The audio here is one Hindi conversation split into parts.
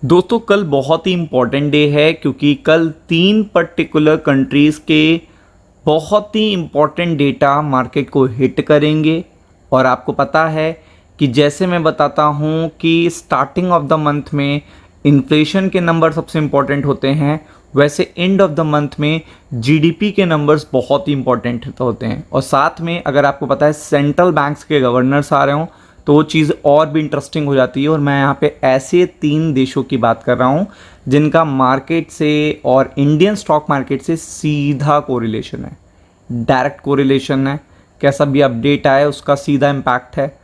दोस्तों कल बहुत ही इम्पॉर्टेंट डे है क्योंकि कल 3 पर्टिकुलर कंट्रीज़ के बहुत ही इम्पॉर्टेंट डेटा मार्केट को हिट करेंगे। और आपको पता है कि जैसे मैं बताता हूँ कि स्टार्टिंग ऑफ द मंथ में इन्फ्लेशन के नंबर सबसे इम्पॉर्टेंट होते हैं, वैसे एंड ऑफ द मंथ में जीडीपी के नंबर्स बहुत ही इम्पॉर्टेंट होते हैं। और साथ में अगर आपको पता है सेंट्रल बैंक्स के गवर्नर्स आ रहे हों तो वो चीज़ और भी इंटरेस्टिंग हो जाती है। और मैं यहाँ पे ऐसे 3 देशों की बात कर रहा हूँ जिनका मार्केट से और इंडियन स्टॉक मार्केट से सीधा कोरिलेशन है, डायरेक्ट कोरिलेशन है। कैसा भी अपडेट आए उसका सीधा इम्पैक्ट है।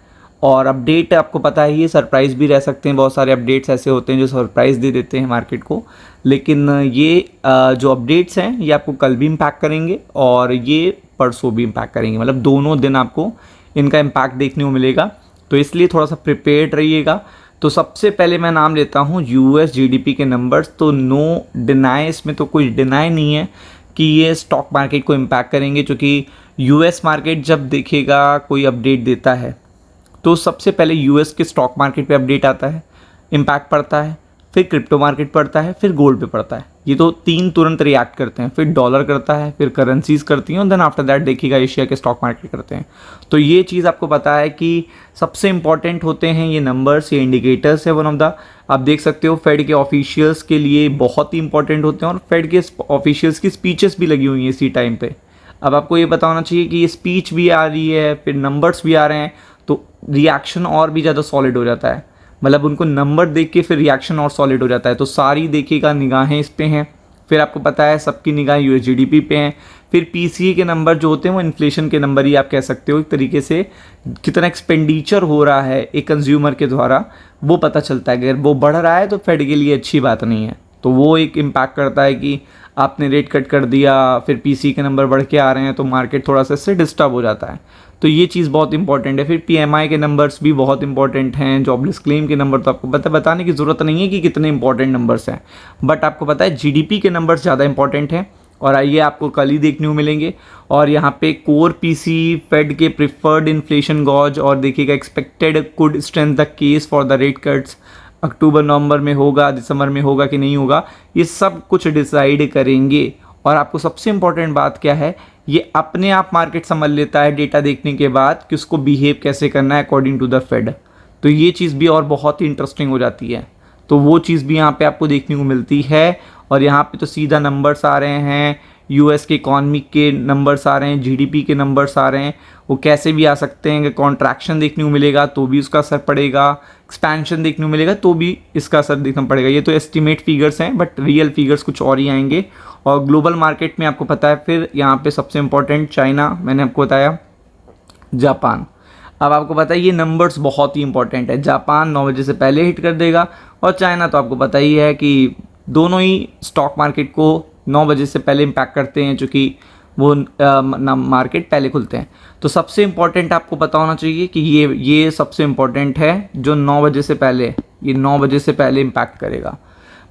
और अपडेट आपको पता है ये सरप्राइज़ भी रह सकते हैं, बहुत सारे अपडेट्स ऐसे होते हैं जो सरप्राइज़ दे देते हैं मार्केट को। लेकिन ये जो अपडेट्स हैं ये आपको कल भी इम्पैक्ट करेंगे और ये परसों भी इम्पैक्ट करेंगे, मतलब दोनों दिन आपको इनका इम्पैक्ट देखने को मिलेगा। तो इसलिए थोड़ा सा प्रिपेयर्ड रहिएगा। तो सबसे पहले मैं नाम लेता हूँ यूएस जीडीपी के नंबर्स। तो नो डिनाई, इसमें तो कोई डिनाई नहीं है कि ये स्टॉक मार्केट को इम्पैक्ट करेंगे, क्योंकि यूएस मार्केट जब देखेगा कोई अपडेट देता है तो सबसे पहले यूएस के स्टॉक मार्केट पे अपडेट आता है, इम्पैक्ट पड़ता है, फिर क्रिप्टो मार्केट पड़ता है, फिर गोल्ड पे पड़ता है। ये तो 3 तुरंत रिएक्ट करते हैं, फिर डॉलर करता है, फिर करेंसीज करती हैं और देन आफ्टर दैट देखिएगा एशिया के स्टॉक मार्केट करते हैं। तो ये चीज़ आपको पता है कि सबसे इंपॉर्टेंट होते हैं ये नंबर्स, ये इंडिकेटर्स है वन ऑफ द। आप देख सकते हो फेड के ऑफिशियल्स के लिए बहुत ही इंपॉर्टेंट होते हैं और फेड के ऑफिशियल्स की स्पीचेस भी लगी हुई हैं इसी टाइम पे। अब आपको ये पता होना चाहिए कि ये स्पीच भी आ रही है, फिर नंबर्स भी आ रहे हैं, तो रिएक्शन और भी ज़्यादा सॉलिड हो जाता है। मतलब उनको नंबर देख के फिर रिएक्शन और सॉलिड हो जाता है। तो सारी देखिएगा निगाहें इस पे हैं। फिर आपको पता है सबकी निगाहें यूएस जीडीपी पे हैं। फिर पीसीए के नंबर जो होते हैं वो इन्फ्लेशन के नंबर ही आप कह सकते हो एक तरीके से, कितना एक्सपेंडिचर हो रहा है एक कंज्यूमर के द्वारा वो पता चलता है। अगर वो बढ़ रहा है तो फेड के लिए अच्छी बात नहीं है, तो वो एक इम्पैक्ट करता है कि आपने रेट कट कर दिया, फिर पीसी के नंबर बढ़ के आ रहे हैं तो मार्केट थोड़ा सा इससे डिस्टर्ब हो जाता है। तो ये चीज़ बहुत इंपॉर्टेंट है। फिर पीएमआई के नंबर्स भी बहुत इंपॉर्टेंट हैं। जॉबलेस क्लेम के नंबर तो आपको बताने की ज़रूरत नहीं है कि कितने इंपॉर्टेंट नंबर्स हैं, बट आपको पता है जीडीपी के नंबर्स ज़्यादा इंपॉर्टेंट हैं और आइए आपको कल ही देखने को मिलेंगे। और यहाँ पे कोर पीसी, फेड के प्रिफर्ड इन्फ्लेशन गॉज और देखिएगा expected could strengthen the case for the rate cuts, अक्टूबर नवंबर में होगा, दिसंबर में होगा कि नहीं होगा, ये सब कुछ डिसाइड करेंगे। और आपको सबसे इंपॉर्टेंट बात क्या है, ये अपने आप मार्केट समझ लेता है डेटा देखने के बाद कि उसको बिहेव कैसे करना है अकॉर्डिंग टू द फेड। तो ये चीज़ भी और बहुत ही इंटरेस्टिंग हो जाती है। तो वो चीज़ भी यहाँ पे आपको देखने को मिलती है। और यहाँ पे तो सीधा नंबर्स आ रहे हैं, यूएस के इकॉनमी के नंबर्स आ रहे हैं, जीडीपी के नंबर्स आ रहे हैं। वो कैसे भी आ सकते हैं कि कॉन्ट्रैक्शन देखने को मिलेगा तो भी उसका असर पड़ेगा, एक्सपेंशन देखने को मिलेगा तो भी इसका असर देखना पड़ेगा। ये तो एस्टिमेट फिगर्स हैं बट रियल फिगर्स कुछ और ही आएंगे। और ग्लोबल मार्केट में आपको पता है फिर यहाँ पे सबसे इंपॉर्टेंट चाइना, मैंने आपको बताया, जापान। अब आपको पता है ये नंबर्स बहुत ही इंपॉर्टेंट है। जापान 9 बजे से पहले हिट कर देगा और चाइना तो आपको पता ही है कि दोनों ही स्टॉक मार्केट को 9 बजे से पहले इम्पैक्ट करते हैं, चूँकि वो मार्केट पहले खुलते हैं। तो सबसे इम्पॉर्टेंट आपको पता होना चाहिए कि ये सबसे इम्पॉर्टेंट है जो 9 बजे से पहले, ये 9 बजे से पहले इम्पैक्ट करेगा।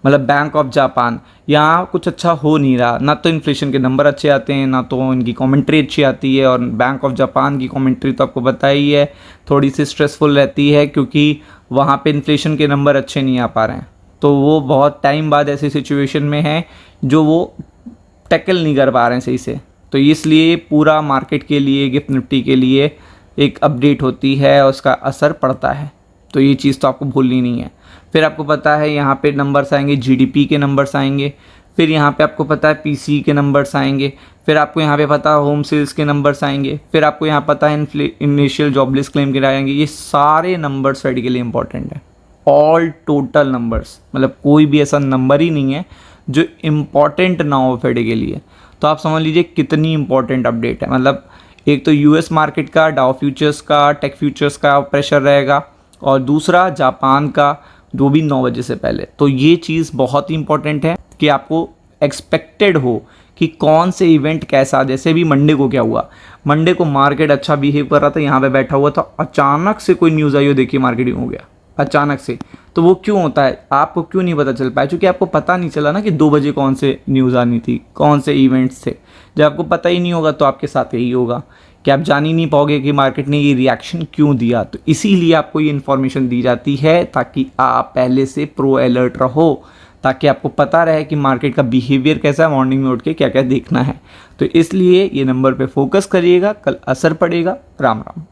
मतलब बैंक ऑफ जापान, यहाँ कुछ अच्छा हो नहीं रहा, ना तो इन्फ्लेशन के नंबर अच्छे आते हैं, ना तो इनकी कमेंट्री अच्छी आती है। और बैंक ऑफ जापान की कमेंट्री तो आपको पता ही है थोड़ी सी स्ट्रेसफुल रहती है, क्योंकि वहाँ पे इन्फ्लेशन के नंबर अच्छे नहीं आ पा रहे हैं। तो वो बहुत टाइम बाद ऐसी सिचुएशन में है जो वो टैकल नहीं कर पा रहे हैं सही से। तो इसलिए पूरा मार्केट के लिए, गिफ्ट निफ्टी के लिए एक अपडेट होती है और उसका असर पड़ता है। तो ये चीज़ तो आपको भूलनी नहीं है। फिर आपको पता है यहाँ पे नंबर्स आएंगे, जीडीपी के नंबर्स आएंगे, फिर यहाँ पे आपको पता है पीसी के नंबर्स आएंगे, फिर आपको यहाँ पे पता है होम सेल्स के नंबर्स आएंगे, फिर आपको यहाँ पता है इनिशियल जॉबलेस क्लेम के आएंगे। ये सारे नंबर्स फेड के लिए इंपॉर्टेंट है, ऑल टोटल नंबर्स। मतलब कोई भी ऐसा नंबर ही नहीं है जो इम्पॉर्टेंट ना हो फेड के लिए। तो आप समझ लीजिए कितनी इंपॉर्टेंट अपडेट है। मतलब एक तो यूएस मार्केट का, डाउ फ्यूचर्स का, टेक फ्यूचर्स का प्रेशर रहेगा, और दूसरा जापान का, जो भी 9 बजे से पहले। तो ये चीज़ बहुत ही इंपॉर्टेंट है कि आपको एक्सपेक्टेड हो कि कौन से इवेंट कैसा। जैसे भी मंडे को क्या हुआ, मंडे को मार्केट अच्छा बिहेव कर रहा था, यहाँ पे बैठा हुआ था, अचानक से कोई न्यूज़ आई हो, देखिए मार्केट हो गया अचानक से। तो वो क्यों होता है, आपको क्यों नहीं पता चल पाया? क्योंकि आपको पता नहीं चला ना कि 2 बजे कौन से न्यूज़ आनी थी, कौन से इवेंट्स थे। जब आपको पता ही नहीं होगा तो आपके साथ यही होगा कि आप जान ही नहीं पाओगे कि मार्केट ने ये रिएक्शन क्यों दिया। तो इसीलिए आपको ये इन्फॉर्मेशन दी जाती है ताकि आप पहले से प्रो अलर्ट रहो, ताकि आपको पता रहे कि मार्केट का बिहेवियर कैसा है, मॉर्निंग में उठ के क्या क्या देखना है। तो इसलिए ये नंबर पे फोकस करिएगा, कल असर पड़ेगा। राम राम।